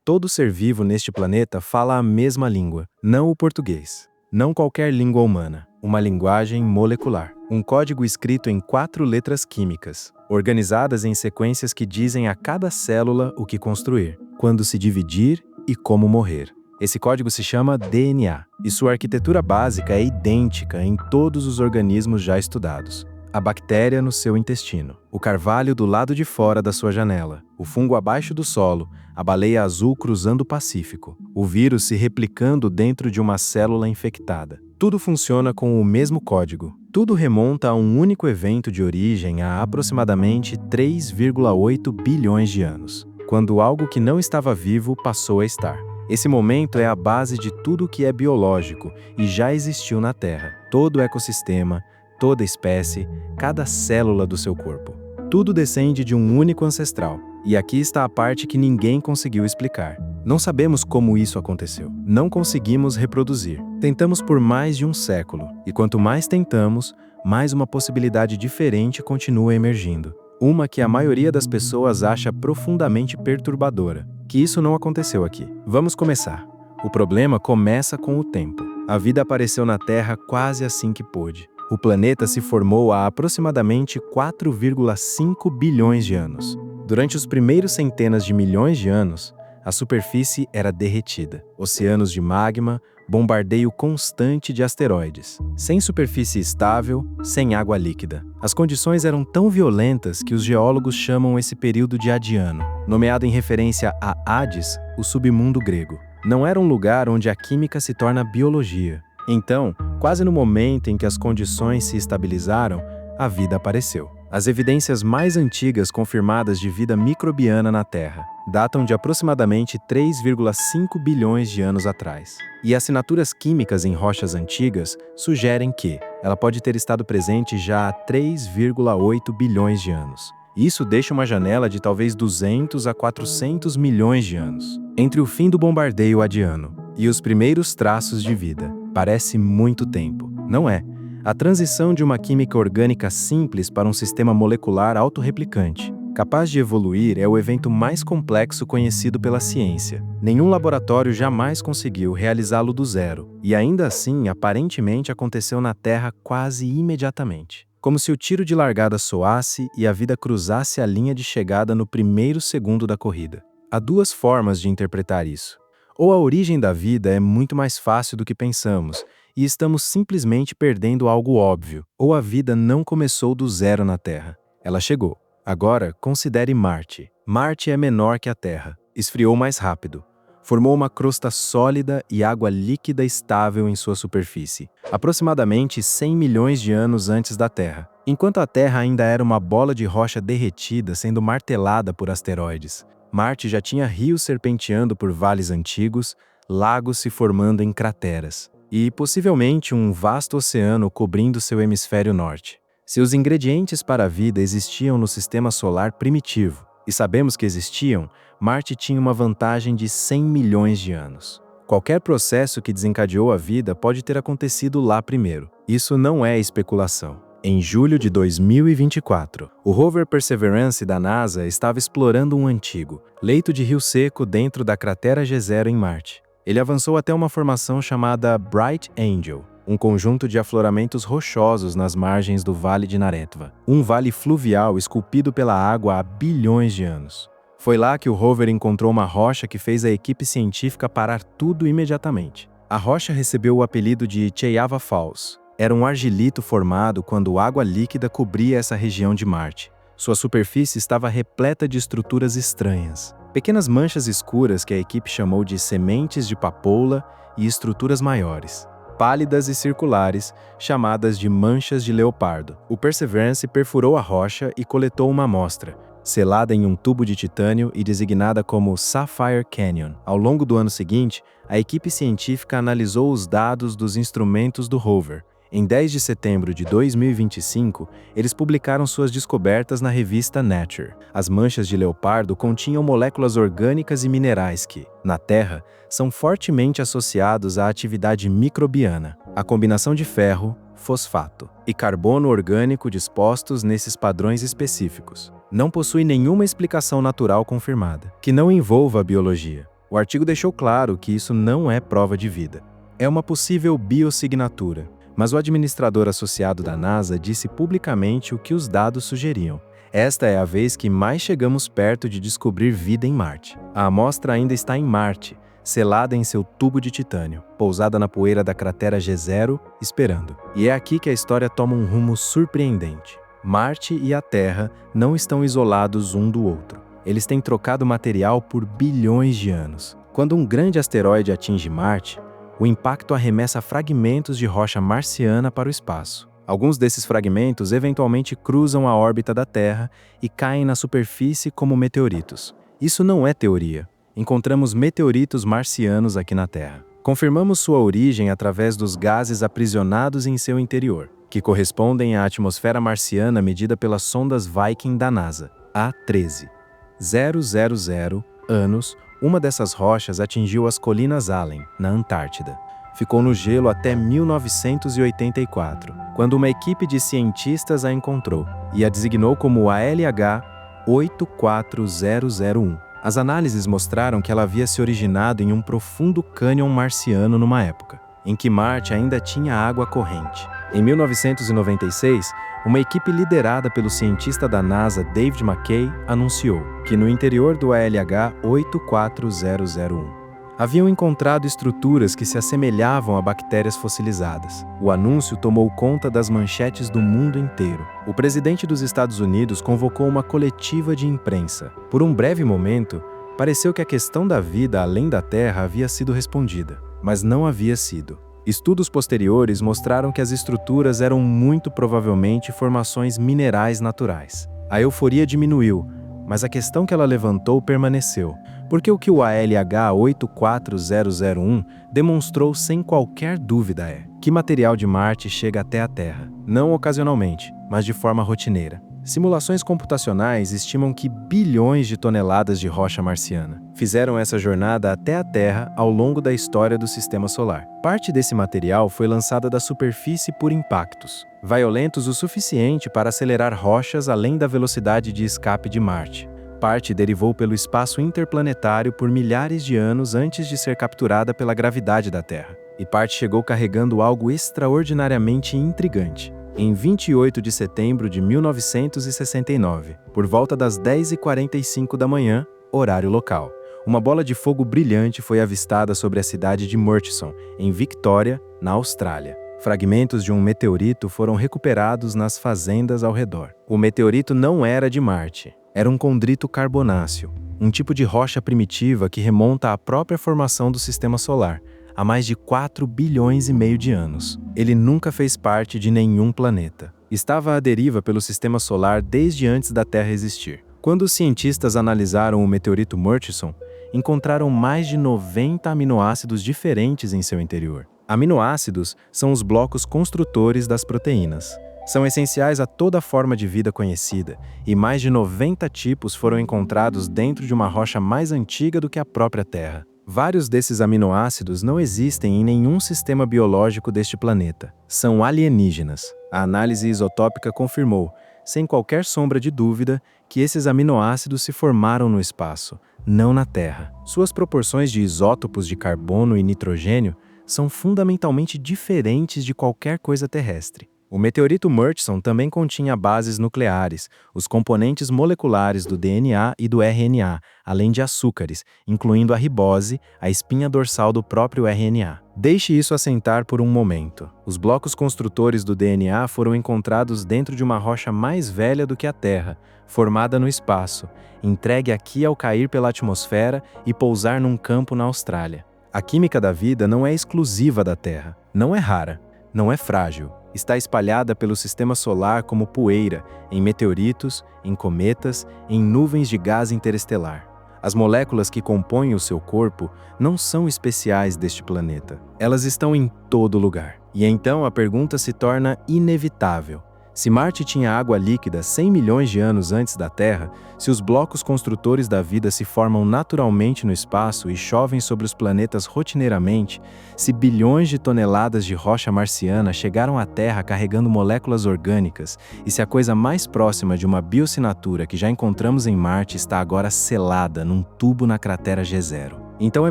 Todo ser vivo neste planeta fala a mesma língua, não o português. Não qualquer língua humana, uma linguagem molecular. Um código escrito em 4 letras químicas, organizadas em sequências que dizem a cada célula o que construir, quando se dividir e como morrer. Esse código se chama DNA, e sua arquitetura básica é idêntica em todos os organismos já estudados. A bactéria no seu intestino, o carvalho do lado de fora da sua janela, o fungo abaixo do solo, a baleia azul cruzando o Pacífico, o vírus se replicando dentro de uma célula infectada. Tudo funciona com o mesmo código. Tudo remonta a um único evento de origem há aproximadamente 3,8 bilhões de anos, quando algo que não estava vivo passou a estar. Esse momento é a base de tudo que é biológico e já existiu na Terra. Todo o ecossistema, toda espécie, cada célula do seu corpo. Tudo descende de um único ancestral. E aqui está a parte que ninguém conseguiu explicar. Não sabemos como isso aconteceu. Não conseguimos reproduzir. Tentamos por mais de um século. E quanto mais tentamos, mais uma possibilidade diferente continua emergindo. Uma que a maioria das pessoas acha profundamente perturbadora. Que isso não aconteceu aqui. Vamos começar. O problema começa com o tempo. A vida apareceu na Terra quase assim que pôde. O planeta se formou há aproximadamente 4,5 bilhões de anos. Durante os primeiros centenas de milhões de anos, a superfície era derretida. Oceanos de magma, bombardeio constante de asteroides. Sem superfície estável, sem água líquida. As condições eram tão violentas que os geólogos chamam esse período de Adiano, nomeado em referência a Hades, o submundo grego. Não era um lugar onde a química se torna biologia. Então, quase no momento em que as condições se estabilizaram, a vida apareceu. As evidências mais antigas confirmadas de vida microbiana na Terra datam de aproximadamente 3,5 bilhões de anos atrás. E assinaturas químicas em rochas antigas sugerem que ela pode ter estado presente já há 3,8 bilhões de anos. Isso deixa uma janela de talvez 200 a 400 milhões de anos entre o fim do bombardeio adiano e os primeiros traços de vida. Parece muito tempo, não é? A transição de uma química orgânica simples para um sistema molecular autorreplicante, capaz de evoluir, é o evento mais complexo conhecido pela ciência. Nenhum laboratório jamais conseguiu realizá-lo do zero, e ainda assim, aparentemente, aconteceu na Terra quase imediatamente. Como se o tiro de largada soasse e a vida cruzasse a linha de chegada no primeiro segundo da corrida. Há 2 formas de interpretar isso. Ou a origem da vida é muito mais fácil do que pensamos, e estamos simplesmente perdendo algo óbvio, ou a vida não começou do zero na Terra. Ela chegou. Agora, considere Marte. Marte é menor que a Terra, esfriou mais rápido, formou uma crosta sólida e água líquida estável em sua superfície, aproximadamente 100 milhões de anos antes da Terra, enquanto a Terra ainda era uma bola de rocha derretida sendo martelada por asteroides. Marte já tinha rios serpenteando por vales antigos, lagos se formando em crateras, e possivelmente um vasto oceano cobrindo seu hemisfério norte. Se os ingredientes para a vida existiam no sistema solar primitivo, e sabemos que existiam, Marte tinha uma vantagem de 100 milhões de anos. Qualquer processo que desencadeou a vida pode ter acontecido lá primeiro. Isso não é especulação. Em julho de 2024, o rover Perseverance da NASA estava explorando um antigo leito de rio seco dentro da cratera G0 em Marte. Ele avançou até uma formação chamada Bright Angel, um conjunto de afloramentos rochosos nas margens do Vale de Naretva, um vale fluvial esculpido pela água há bilhões de anos. Foi lá que o rover encontrou uma rocha que fez a equipe científica parar tudo imediatamente. A rocha recebeu o apelido de Cheyava Falls. Era um argilito formado quando água líquida cobria essa região de Marte. Sua superfície estava repleta de estruturas estranhas. Pequenas manchas escuras que a equipe chamou de sementes de papoula e estruturas maiores, pálidas e circulares, chamadas de manchas de leopardo. O Perseverance perfurou a rocha e coletou uma amostra, selada em um tubo de titânio e designada como Sapphire Canyon. Ao longo do ano seguinte, a equipe científica analisou os dados dos instrumentos do rover. Em 10 de setembro de 2025, eles publicaram suas descobertas na revista Nature. As manchas de leopardo continham moléculas orgânicas e minerais que, na Terra, são fortemente associados à atividade microbiana, a combinação de ferro, fosfato e carbono orgânico dispostos nesses padrões específicos. Não possui nenhuma explicação natural confirmada, que não envolva a biologia. O artigo deixou claro que isso não é prova de vida. É uma possível biossignatura, mas o administrador associado da NASA disse publicamente o que os dados sugeriam. Esta é a vez que mais chegamos perto de descobrir vida em Marte. A amostra ainda está em Marte, selada em seu tubo de titânio, pousada na poeira da cratera G0, esperando. E é aqui que a história toma um rumo surpreendente. Marte e a Terra não estão isolados um do outro. Eles têm trocado material por bilhões de anos. Quando um grande asteroide atinge Marte, o impacto arremessa fragmentos de rocha marciana para o espaço. Alguns desses fragmentos eventualmente cruzam a órbita da Terra e caem na superfície como meteoritos. Isso não é teoria. Encontramos meteoritos marcianos aqui na Terra. Confirmamos sua origem através dos gases aprisionados em seu interior, que correspondem à atmosfera marciana medida pelas sondas Viking da NASA, há 13.000 anos. Uma dessas rochas atingiu as Colinas Allen, na Antártida. Ficou no gelo até 1984, quando uma equipe de cientistas a encontrou e a designou como ALH 84001. As análises mostraram que ela havia se originado em um profundo cânion marciano numa época em que Marte ainda tinha água corrente. Em 1996, uma equipe liderada pelo cientista da NASA David McKay anunciou que no interior do ALH 84001 haviam encontrado estruturas que se assemelhavam a bactérias fossilizadas. O anúncio tomou conta das manchetes do mundo inteiro. O presidente dos Estados Unidos convocou uma coletiva de imprensa. Por um breve momento, pareceu que a questão da vida além da Terra havia sido respondida, mas não havia sido. Estudos posteriores mostraram que as estruturas eram muito provavelmente formações minerais naturais. A euforia diminuiu, mas a questão que ela levantou permaneceu, porque o que o ALH 84001 demonstrou sem qualquer dúvida é que material de Marte chega até a Terra, não ocasionalmente, mas de forma rotineira. Simulações computacionais estimam que bilhões de toneladas de rocha marciana fizeram essa jornada até a Terra ao longo da história do Sistema Solar. Parte desse material foi lançada da superfície por impactos, violentos o suficiente para acelerar rochas além da velocidade de escape de Marte. Parte derivou pelo espaço interplanetário por milhares de anos antes de ser capturada pela gravidade da Terra. E parte chegou carregando algo extraordinariamente intrigante. Em 28 de setembro de 1969, por volta das 10h45 da manhã, horário local, uma bola de fogo brilhante foi avistada sobre a cidade de Murchison, em Victoria, na Austrália. Fragmentos de um meteorito foram recuperados nas fazendas ao redor. O meteorito não era de Marte, era um condrito carbonáceo, um tipo de rocha primitiva que remonta à própria formação do Sistema Solar, há mais de 4 bilhões e meio de anos. Ele nunca fez parte de nenhum planeta. Estava à deriva pelo Sistema Solar desde antes da Terra existir. Quando os cientistas analisaram o meteorito Murchison, encontraram mais de 90 aminoácidos diferentes em seu interior. Aminoácidos são os blocos construtores das proteínas. São essenciais a toda forma de vida conhecida, e mais de 90 tipos foram encontrados dentro de uma rocha mais antiga do que a própria Terra. Vários desses aminoácidos não existem em nenhum sistema biológico deste planeta. São alienígenas. A análise isotópica confirmou, sem qualquer sombra de dúvida, que esses aminoácidos se formaram no espaço, não na Terra. Suas proporções de isótopos de carbono e nitrogênio são fundamentalmente diferentes de qualquer coisa terrestre. O meteorito Murchison também continha bases nucleares, os componentes moleculares do DNA e do RNA, além de açúcares, incluindo a ribose, a espinha dorsal do próprio RNA. Deixe isso assentar por um momento. Os blocos construtores do DNA foram encontrados dentro de uma rocha mais velha do que a Terra, formada no espaço, entregue aqui ao cair pela atmosfera e pousar num campo na Austrália. A química da vida não é exclusiva da Terra, não é rara, não é frágil. Está espalhada pelo Sistema Solar como poeira, em meteoritos, em cometas, em nuvens de gás interestelar. As moléculas que compõem o seu corpo não são especiais deste planeta. Elas estão em todo lugar. E então a pergunta se torna inevitável. Se Marte tinha água líquida 100 milhões de anos antes da Terra, se os blocos construtores da vida se formam naturalmente no espaço e chovem sobre os planetas rotineiramente, se bilhões de toneladas de rocha marciana chegaram à Terra carregando moléculas orgânicas, e se a coisa mais próxima de uma biossinatura que já encontramos em Marte está agora selada num tubo na cratera G0. Então é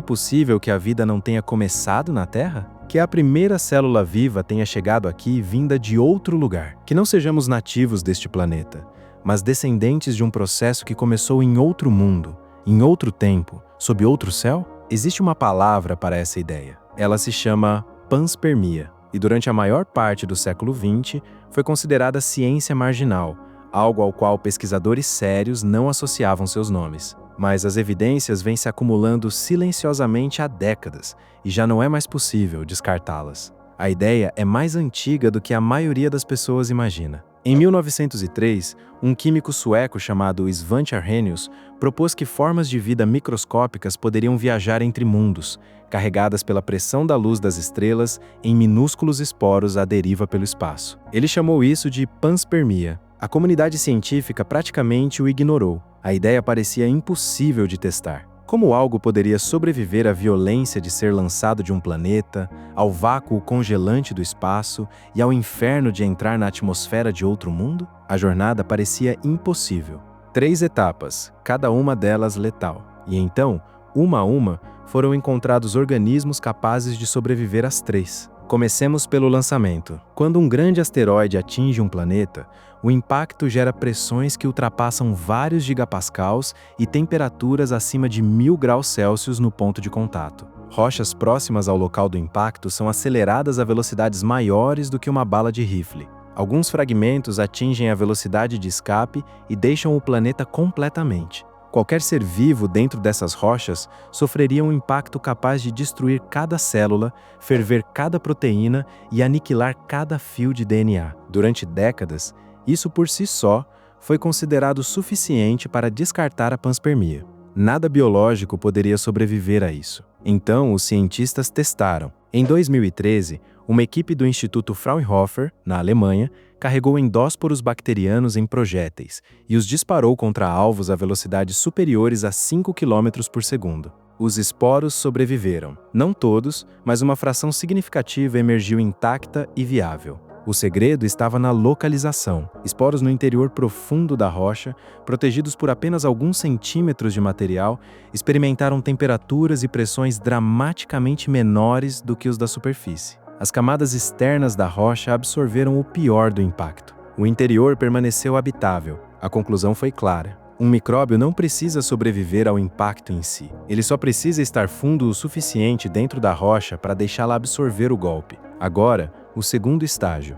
possível que a vida não tenha começado na Terra? Que a primeira célula viva tenha chegado aqui vinda de outro lugar? Que não sejamos nativos deste planeta, mas descendentes de um processo que começou em outro mundo, em outro tempo, sob outro céu? Existe uma palavra para essa ideia. Ela se chama panspermia, e durante a maior parte do século XX foi considerada ciência marginal, algo ao qual pesquisadores sérios não associavam seus nomes. Mas as evidências vêm se acumulando silenciosamente há décadas, e já não é mais possível descartá-las. A ideia é mais antiga do que a maioria das pessoas imagina. Em 1903, um químico sueco chamado Svante Arrhenius propôs que formas de vida microscópicas poderiam viajar entre mundos, carregadas pela pressão da luz das estrelas em minúsculos esporos à deriva pelo espaço. Ele chamou isso de panspermia. A comunidade científica praticamente o ignorou. A ideia parecia impossível de testar. Como algo poderia sobreviver à violência de ser lançado de um planeta, ao vácuo congelante do espaço e ao inferno de entrar na atmosfera de outro mundo? A jornada parecia impossível. 3 etapas, cada uma delas letal. E então, uma a uma, foram encontrados organismos capazes de sobreviver às 3. Comecemos pelo lançamento. Quando um grande asteroide atinge um planeta, o impacto gera pressões que ultrapassam vários gigapascals e temperaturas acima de 1000 graus Celsius no ponto de contato. Rochas próximas ao local do impacto são aceleradas a velocidades maiores do que uma bala de rifle. Alguns fragmentos atingem a velocidade de escape e deixam o planeta completamente. Qualquer ser vivo dentro dessas rochas sofreria um impacto capaz de destruir cada célula, ferver cada proteína e aniquilar cada fio de DNA. Durante décadas, isso por si só foi considerado suficiente para descartar a panspermia. Nada biológico poderia sobreviver a isso. Então, os cientistas testaram. Em 2013, uma equipe do Instituto Fraunhofer, na Alemanha, carregou endósporos bacterianos em projéteis e os disparou contra alvos a velocidades superiores a 5 km por segundo. Os esporos sobreviveram. Não todos, mas uma fração significativa emergiu intacta e viável. O segredo estava na localização. Esporos no interior profundo da rocha, protegidos por apenas alguns centímetros de material, experimentaram temperaturas e pressões dramaticamente menores do que os da superfície. As camadas externas da rocha absorveram o pior do impacto. O interior permaneceu habitável. A conclusão foi clara. Um micróbio não precisa sobreviver ao impacto em si. Ele só precisa estar fundo o suficiente dentro da rocha para deixá-la absorver o golpe. Agora, o segundo estágio,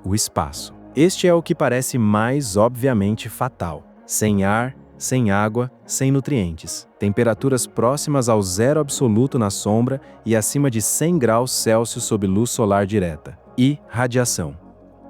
o espaço. Este é o que parece mais obviamente fatal. Sem ar, sem água, sem nutrientes. Temperaturas próximas ao zero absoluto na sombra e acima de 100 graus Celsius sob luz solar direta. E radiação.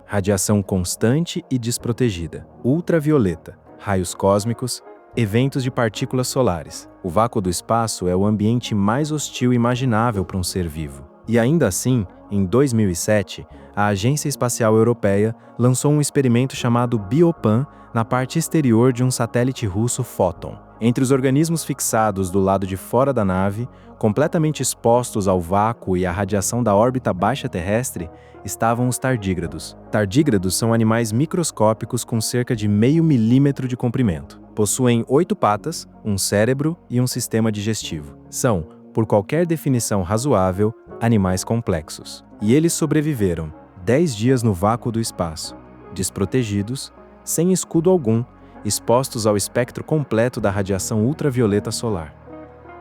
Radiação constante e desprotegida. Ultravioleta. Raios cósmicos. Eventos de partículas solares. O vácuo do espaço é o ambiente mais hostil imaginável para um ser vivo. E ainda assim, em 2007, a Agência Espacial Europeia lançou um experimento chamado Biopan na parte exterior de um satélite russo Foton. Entre os organismos fixados do lado de fora da nave, completamente expostos ao vácuo e à radiação da órbita baixa terrestre, estavam os tardígrados. Tardígrados são animais microscópicos com cerca de 0,5 milímetro de comprimento. Possuem 8 patas, um cérebro e um sistema digestivo. São, por qualquer definição razoável, animais complexos. E eles sobreviveram 10 dias no vácuo do espaço, desprotegidos, sem escudo algum, expostos ao espectro completo da radiação ultravioleta solar.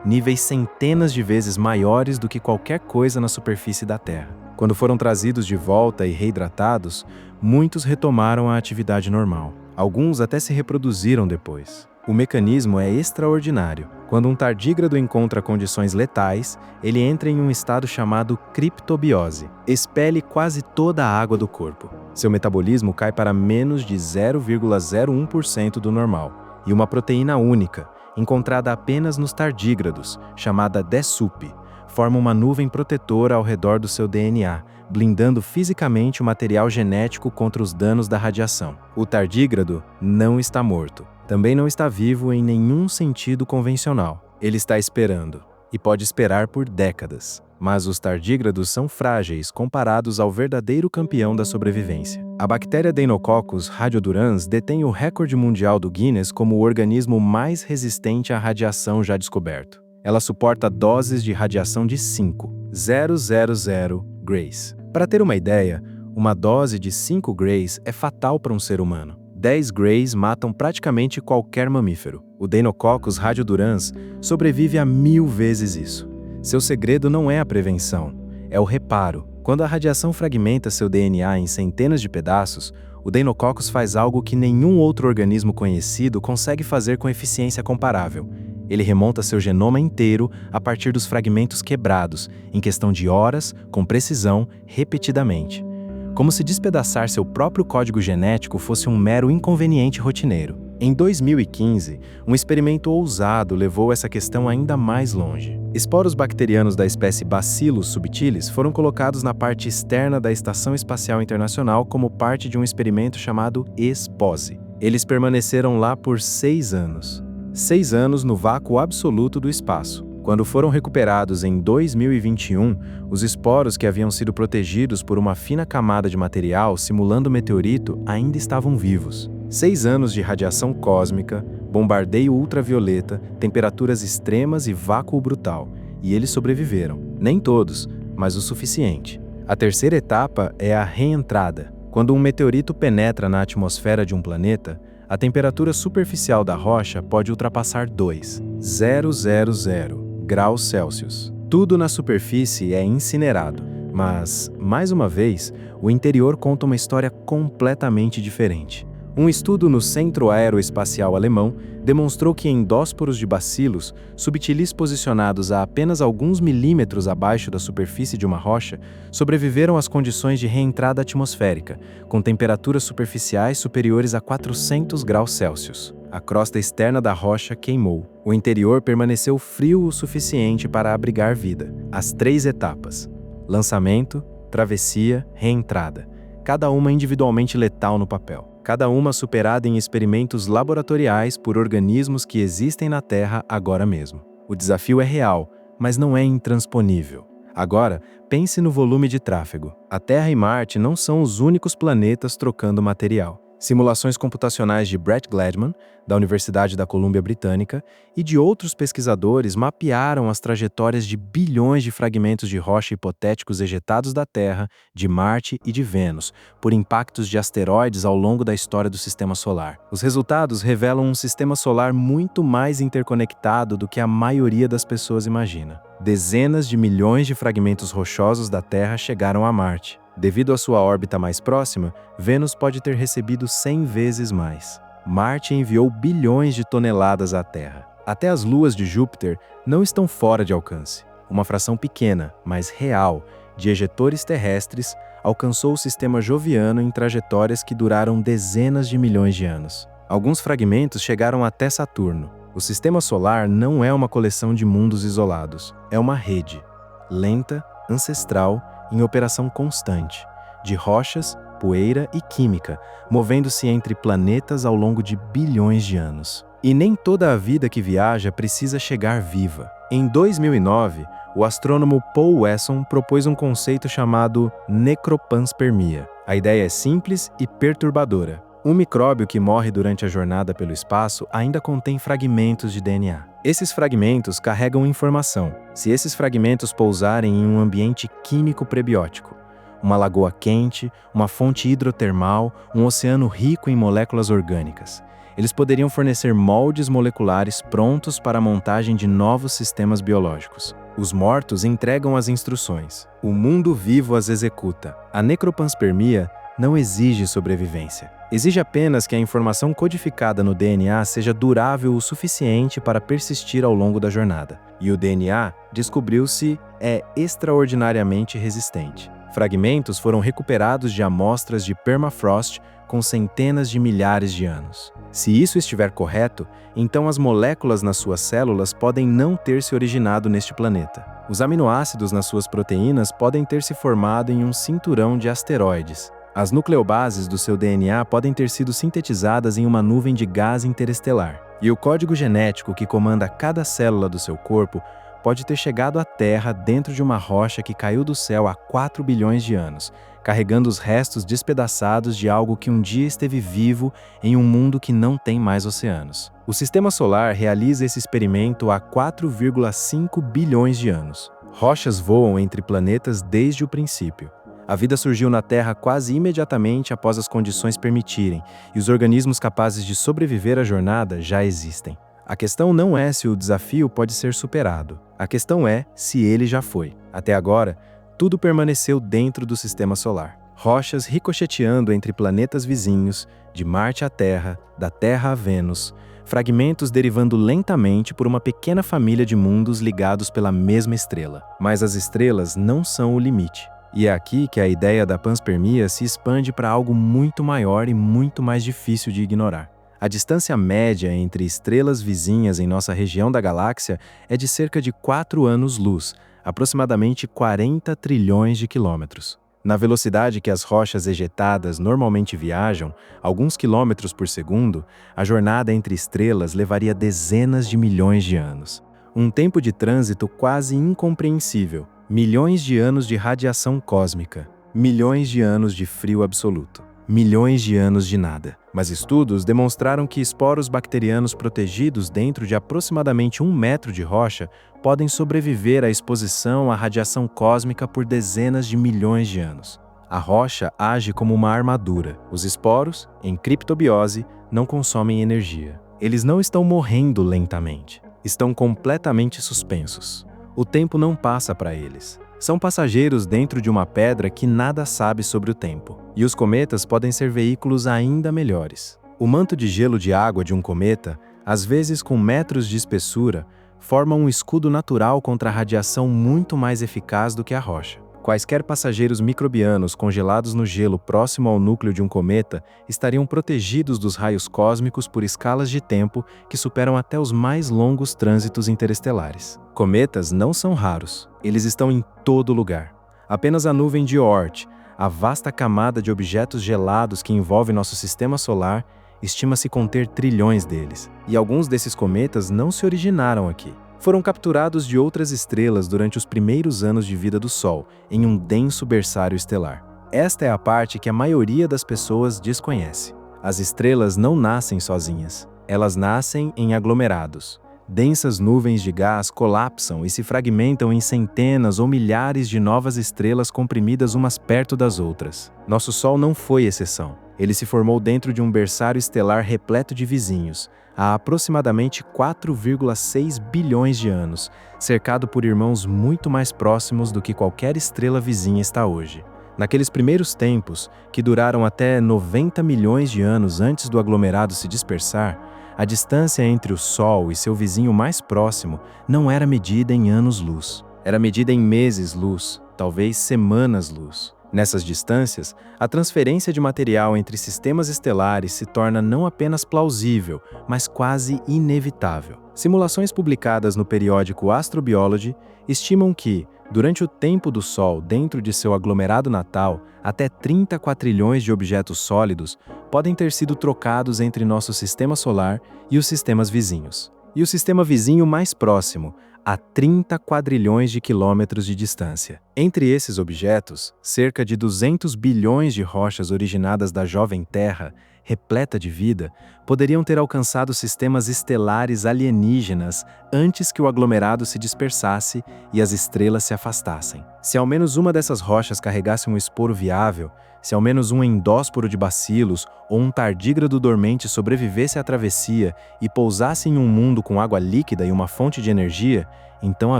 Níveis centenas de vezes maiores do que qualquer coisa na superfície da Terra. Quando foram trazidos de volta e reidratados, muitos retomaram a atividade normal. Alguns até se reproduziram depois. O mecanismo é extraordinário. Quando um tardígrado encontra condições letais, ele entra em um estado chamado criptobiose. Expele quase toda a água do corpo. Seu metabolismo cai para menos de 0,01% do normal. E uma proteína única, encontrada apenas nos tardígrados, chamada DSUP, forma uma nuvem protetora ao redor do seu DNA, blindando fisicamente o material genético contra os danos da radiação. O tardígrado não está morto. Também não está vivo em nenhum sentido convencional. Ele está esperando, e pode esperar por décadas. Mas os tardígrados são frágeis comparados ao verdadeiro campeão da sobrevivência. A bactéria Deinococcus radiodurans detém o recorde mundial do Guinness como o organismo mais resistente à radiação já descoberto. Ela suporta doses de radiação de 5,000 grays. Para ter uma ideia, uma dose de 5 grays é fatal para um ser humano. 10 grays matam praticamente qualquer mamífero. O Deinococcus radiodurans sobrevive a 1000 vezes isso. Seu segredo não é a prevenção, é o reparo. Quando a radiação fragmenta seu DNA em centenas de pedaços, o Deinococcus faz algo que nenhum outro organismo conhecido consegue fazer com eficiência comparável. Ele remonta seu genoma inteiro a partir dos fragmentos quebrados, em questão de horas, com precisão, repetidamente. Como se despedaçar seu próprio código genético fosse um mero inconveniente rotineiro. Em 2015, um experimento ousado levou essa questão ainda mais longe. Esporos bacterianos da espécie Bacillus subtilis foram colocados na parte externa da Estação Espacial Internacional como parte de um experimento chamado ESPOSE. Eles permaneceram lá por 6 anos. 6 anos no vácuo absoluto do espaço. Quando foram recuperados em 2021, os esporos que haviam sido protegidos por uma fina camada de material simulando meteorito ainda estavam vivos. 6 anos de radiação cósmica, bombardeio ultravioleta, temperaturas extremas e vácuo brutal. E eles sobreviveram. Nem todos, mas o suficiente. A terceira etapa é a reentrada. Quando um meteorito penetra na atmosfera de um planeta, a temperatura superficial da rocha pode ultrapassar 2,000 graus Celsius. Tudo na superfície é incinerado, mas, mais uma vez, o interior conta uma história completamente diferente. Um estudo no Centro Aeroespacial Alemão demonstrou que endósporos de bacilos, subtilis posicionados a apenas alguns milímetros abaixo da superfície de uma rocha, sobreviveram às condições de reentrada atmosférica, com temperaturas superficiais superiores a 400 graus Celsius. A crosta externa da rocha queimou. O interior permaneceu frio o suficiente para abrigar vida. As 3 etapas: lançamento, travessia, reentrada. Cada uma individualmente letal no papel. Cada uma superada em experimentos laboratoriais por organismos que existem na Terra agora mesmo. O desafio é real, mas não é intransponível. Agora, pense no volume de tráfego. A Terra e Marte não são os únicos planetas trocando material. Simulações computacionais de Brett Gladman, da Universidade da Colômbia Britânica, e de outros pesquisadores mapearam as trajetórias de bilhões de fragmentos de rocha hipotéticos ejetados da Terra, de Marte e de Vênus, por impactos de asteroides ao longo da história do Sistema Solar. Os resultados revelam um sistema solar muito mais interconectado do que a maioria das pessoas imagina. Dezenas de milhões de fragmentos rochosos da Terra chegaram a Marte. Devido à sua órbita mais próxima, Vênus pode ter recebido 100 vezes mais. Marte enviou bilhões de toneladas à Terra. Até as luas de Júpiter não estão fora de alcance. Uma fração pequena, mas real, de ejetores terrestres alcançou o sistema joviano em trajetórias que duraram dezenas de milhões de anos. Alguns fragmentos chegaram até Saturno. O Sistema Solar não é uma coleção de mundos isolados. É uma rede, lenta, ancestral, em operação constante, de rochas, poeira e química, movendo-se entre planetas ao longo de bilhões de anos. E nem toda a vida que viaja precisa chegar viva. Em 2009, o astrônomo Paul Wesson propôs um conceito chamado necropanspermia. A ideia é simples e perturbadora. Um micróbio que morre durante a jornada pelo espaço ainda contém fragmentos de DNA. Esses fragmentos carregam informação. Se esses fragmentos pousarem em um ambiente químico prebiótico, uma lagoa quente, uma fonte hidrotermal, um oceano rico em moléculas orgânicas, eles poderiam fornecer moldes moleculares prontos para a montagem de novos sistemas biológicos. Os mortos entregam as instruções. O mundo vivo as executa. A necropanspermia não exige sobrevivência. Exige apenas que a informação codificada no DNA seja durável o suficiente para persistir ao longo da jornada. E o DNA, descobriu-se, é extraordinariamente resistente. Fragmentos foram recuperados de amostras de permafrost com centenas de milhares de anos. Se isso estiver correto, então as moléculas nas suas células podem não ter se originado neste planeta. Os aminoácidos nas suas proteínas podem ter se formado em um cinturão de asteroides. As nucleobases do seu DNA podem ter sido sintetizadas em uma nuvem de gás interestelar. E o código genético que comanda cada célula do seu corpo pode ter chegado à Terra dentro de uma rocha que caiu do céu há 4 bilhões de anos, carregando os restos despedaçados de algo que um dia esteve vivo em um mundo que não tem mais oceanos. O Sistema Solar realiza esse experimento há 4,5 bilhões de anos. Rochas voam entre planetas desde o princípio. A vida surgiu na Terra quase imediatamente após as condições permitirem, e os organismos capazes de sobreviver à jornada já existem. A questão não é se o desafio pode ser superado. A questão é se ele já foi. Até agora, tudo permaneceu dentro do Sistema Solar. Rochas ricocheteando entre planetas vizinhos, de Marte à Terra, da Terra a Vênus, fragmentos derivando lentamente por uma pequena família de mundos ligados pela mesma estrela. Mas as estrelas não são o limite. E é aqui que a ideia da panspermia se expande para algo muito maior e muito mais difícil de ignorar. A distância média entre estrelas vizinhas em nossa região da galáxia é de cerca de 4 anos-luz, aproximadamente 40 trilhões de quilômetros. Na velocidade que as rochas ejetadas normalmente viajam, alguns quilômetros por segundo, a jornada entre estrelas levaria dezenas de milhões de anos. Um tempo de trânsito quase incompreensível. Milhões de anos de radiação cósmica, milhões de anos de frio absoluto, milhões de anos de nada. Mas estudos demonstraram que esporos bacterianos protegidos dentro de aproximadamente 1 metro de rocha podem sobreviver à exposição à radiação cósmica por dezenas de milhões de anos. A rocha age como uma armadura. Os esporos, em criptobiose, não consomem energia. Eles não estão morrendo lentamente. Estão completamente suspensos. O tempo não passa para eles. São passageiros dentro de uma pedra que nada sabe sobre o tempo. E os cometas podem ser veículos ainda melhores. O manto de gelo de água de um cometa, às vezes com metros de espessura, forma um escudo natural contra a radiação muito mais eficaz do que a rocha. Quaisquer passageiros microbianos congelados no gelo próximo ao núcleo de um cometa estariam protegidos dos raios cósmicos por escalas de tempo que superam até os mais longos trânsitos interestelares. Cometas não são raros, eles estão em todo lugar. Apenas a nuvem de Oort, a vasta camada de objetos gelados que envolve nosso sistema solar, estima-se conter trilhões deles. E alguns desses cometas não se originaram aqui. Foram capturados de outras estrelas durante os primeiros anos de vida do Sol, em um denso berçário estelar. Esta é a parte que a maioria das pessoas desconhece. As estrelas não nascem sozinhas. Elas nascem em aglomerados. Densas nuvens de gás colapsam e se fragmentam em centenas ou milhares de novas estrelas comprimidas umas perto das outras. Nosso Sol não foi exceção. Ele se formou dentro de um berçário estelar repleto de vizinhos, há aproximadamente 4,6 bilhões de anos, cercado por irmãos muito mais próximos do que qualquer estrela vizinha está hoje. Naqueles primeiros tempos, que duraram até 90 milhões de anos antes do aglomerado se dispersar, a distância entre o Sol e seu vizinho mais próximo não era medida em anos-luz. Era medida em meses-luz, talvez semanas-luz. Nessas distâncias, a transferência de material entre sistemas estelares se torna não apenas plausível, mas quase inevitável. Simulações publicadas no periódico Astrobiology estimam que, durante o tempo do Sol dentro de seu aglomerado natal, até 30 quatrilhões de objetos sólidos podem ter sido trocados entre nosso sistema solar e os sistemas vizinhos. E o sistema vizinho mais próximo, a 30 quadrilhões de quilômetros de distância. Entre esses objetos, cerca de 200 bilhões de rochas originadas da jovem Terra, repleta de vida, poderiam ter alcançado sistemas estelares alienígenas antes que o aglomerado se dispersasse e as estrelas se afastassem. Se ao menos uma dessas rochas carregasse um esporo viável, se ao menos um endósporo de bacilos ou um tardígrado dormente sobrevivesse à travessia e pousasse em um mundo com água líquida e uma fonte de energia, então a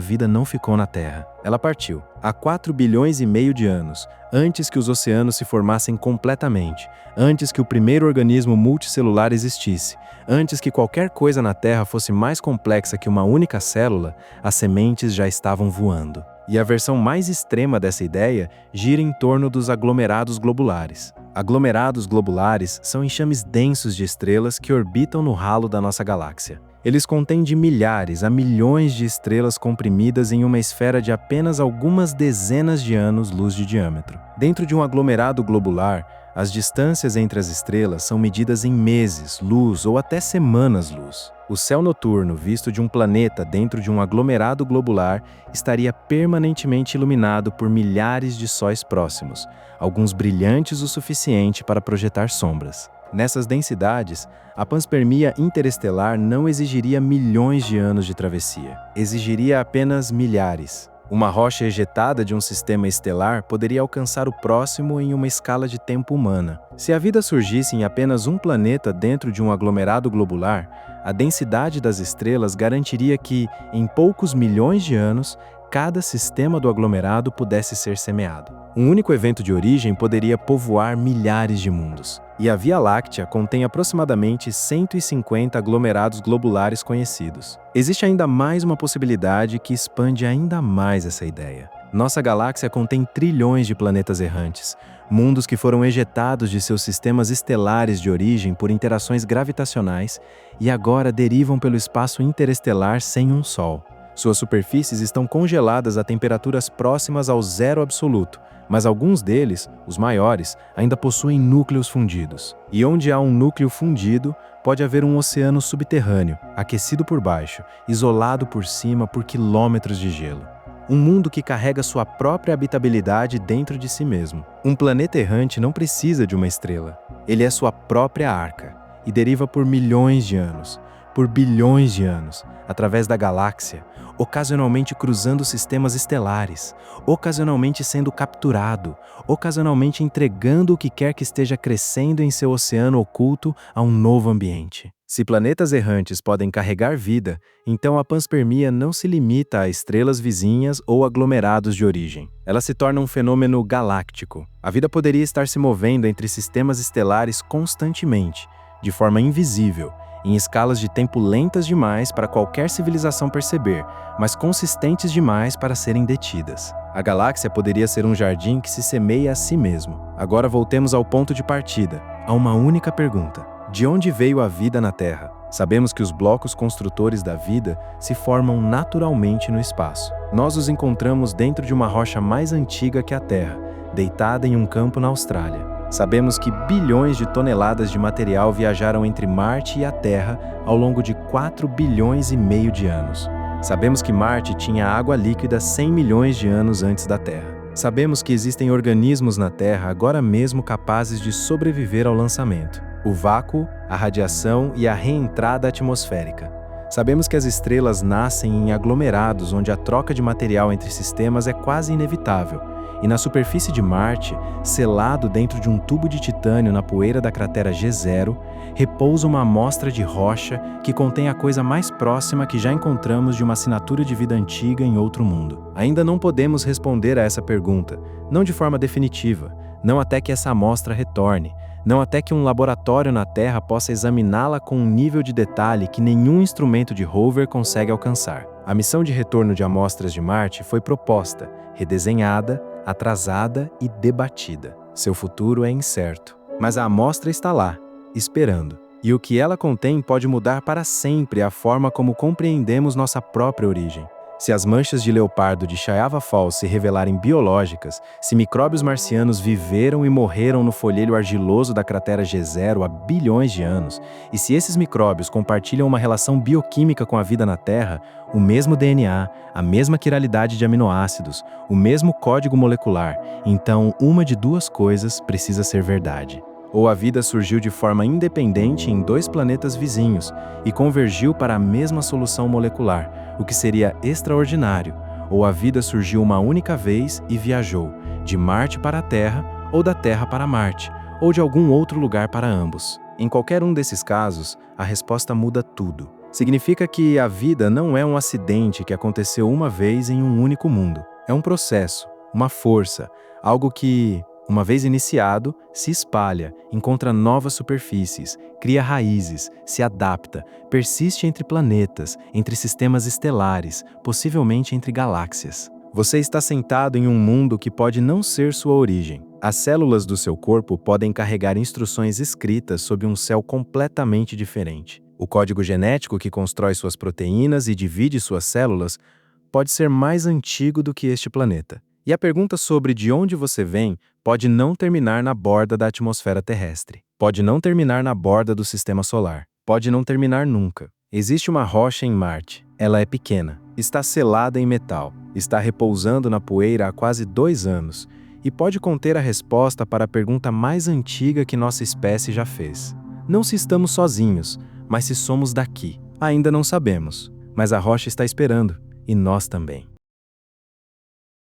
vida não ficou na Terra. Ela partiu. Há 4 bilhões e meio de anos, antes que os oceanos se formassem completamente, antes que o primeiro organismo multicelular existisse, antes que qualquer coisa na Terra fosse mais complexa que uma única célula, as sementes já estavam voando. E a versão mais extrema dessa ideia gira em torno dos aglomerados globulares. Aglomerados globulares são enxames densos de estrelas que orbitam no halo da nossa galáxia. Eles contêm de milhares a milhões de estrelas comprimidas em uma esfera de apenas algumas dezenas de anos-luz de diâmetro. Dentro de um aglomerado globular, As distâncias entre as estrelas são medidas em meses, luz ou até semanas-luz. O céu noturno, visto de um planeta dentro de um aglomerado globular, estaria permanentemente iluminado por milhares de sóis próximos, alguns brilhantes o suficiente para projetar sombras. Nessas densidades, a panspermia interestelar não exigiria milhões de anos de travessia. Exigiria apenas milhares. Uma rocha ejetada de um sistema estelar poderia alcançar o próximo em uma escala de tempo humana. Se a vida surgisse em apenas um planeta dentro de um aglomerado globular, a densidade das estrelas garantiria que, em poucos milhões de anos, cada sistema do aglomerado pudesse ser semeado. Um único evento de origem poderia povoar milhares de mundos. E a Via Láctea contém aproximadamente 150 aglomerados globulares conhecidos. Existe ainda mais uma possibilidade que expande ainda mais essa ideia. Nossa galáxia contém trilhões de planetas errantes, mundos que foram ejetados de seus sistemas estelares de origem por interações gravitacionais e agora derivam pelo espaço interestelar sem um Sol. Suas superfícies estão congeladas a temperaturas próximas ao zero absoluto, mas alguns deles, os maiores, ainda possuem núcleos fundidos. E onde há um núcleo fundido, pode haver um oceano subterrâneo, aquecido por baixo, isolado por cima por quilômetros de gelo. Um mundo que carrega sua própria habitabilidade dentro de si mesmo. Um planeta errante não precisa de uma estrela. Ele é sua própria arca, e deriva por milhões de anos, por bilhões de anos, através da galáxia, ocasionalmente cruzando sistemas estelares, ocasionalmente sendo capturado, ocasionalmente entregando o que quer que esteja crescendo em seu oceano oculto a um novo ambiente. Se planetas errantes podem carregar vida, então a panspermia não se limita a estrelas vizinhas ou aglomerados de origem. Ela se torna um fenômeno galáctico. A vida poderia estar se movendo entre sistemas estelares constantemente, de forma invisível, em escalas de tempo lentas demais para qualquer civilização perceber, mas consistentes demais para serem detidas. A galáxia poderia ser um jardim que se semeia a si mesmo. Agora voltemos ao ponto de partida, a uma única pergunta: de onde veio a vida na Terra? Sabemos que os blocos construtores da vida se formam naturalmente no espaço. Nós os encontramos dentro de uma rocha mais antiga que a Terra, deitada em um campo na Austrália. Sabemos que bilhões de toneladas de material viajaram entre Marte e a Terra ao longo de 4,5 bilhões de anos. Sabemos que Marte tinha água líquida 100 milhões de anos antes da Terra. Sabemos que existem organismos na Terra agora mesmo capazes de sobreviver ao lançamento, o vácuo, a radiação e a reentrada atmosférica. Sabemos que as estrelas nascem em aglomerados onde a troca de material entre sistemas é quase inevitável. E na superfície de Marte, selado dentro de um tubo de titânio na poeira da cratera G0, repousa uma amostra de rocha que contém a coisa mais próxima que já encontramos de uma assinatura de vida antiga em outro mundo. Ainda não podemos responder a essa pergunta, não de forma definitiva, não até que essa amostra retorne, não até que um laboratório na Terra possa examiná-la com um nível de detalhe que nenhum instrumento de rover consegue alcançar. A missão de retorno de amostras de Marte foi proposta, redesenhada, atrasada e debatida. Seu futuro é incerto, mas a amostra está lá, esperando. E o que ela contém pode mudar para sempre a forma como compreendemos nossa própria origem. Se as manchas de leopardo de Chaiava Falls se revelarem biológicas, se micróbios marcianos viveram e morreram no folhelho argiloso da cratera G0 há bilhões de anos, e se esses micróbios compartilham uma relação bioquímica com a vida na Terra, o mesmo DNA, a mesma quiralidade de aminoácidos, o mesmo código molecular, então uma de duas coisas precisa ser verdade. Ou a vida surgiu de forma independente em dois planetas vizinhos e convergiu para a mesma solução molecular, o que seria extraordinário, ou a vida surgiu uma única vez e viajou, de Marte para a Terra, ou da Terra para Marte, ou de algum outro lugar para ambos. Em qualquer um desses casos, a resposta muda tudo. Significa que a vida não é um acidente que aconteceu uma vez em um único mundo. É um processo, uma força, algo que, uma vez iniciado, se espalha, encontra novas superfícies, cria raízes, se adapta, persiste entre planetas, entre sistemas estelares, possivelmente entre galáxias. Você está sentado em um mundo que pode não ser sua origem. As células do seu corpo podem carregar instruções escritas sob um céu completamente diferente. O código genético que constrói suas proteínas e divide suas células pode ser mais antigo do que este planeta. E a pergunta sobre de onde você vem pode não terminar na borda da atmosfera terrestre. Pode não terminar na borda do sistema solar. Pode não terminar nunca. Existe uma rocha em Marte. Ela é pequena. Está selada em metal. Está repousando na poeira há quase 2 anos. E pode conter a resposta para a pergunta mais antiga que nossa espécie já fez. Não se estamos sozinhos, mas se somos daqui. Ainda não sabemos. Mas a rocha está esperando. E nós também.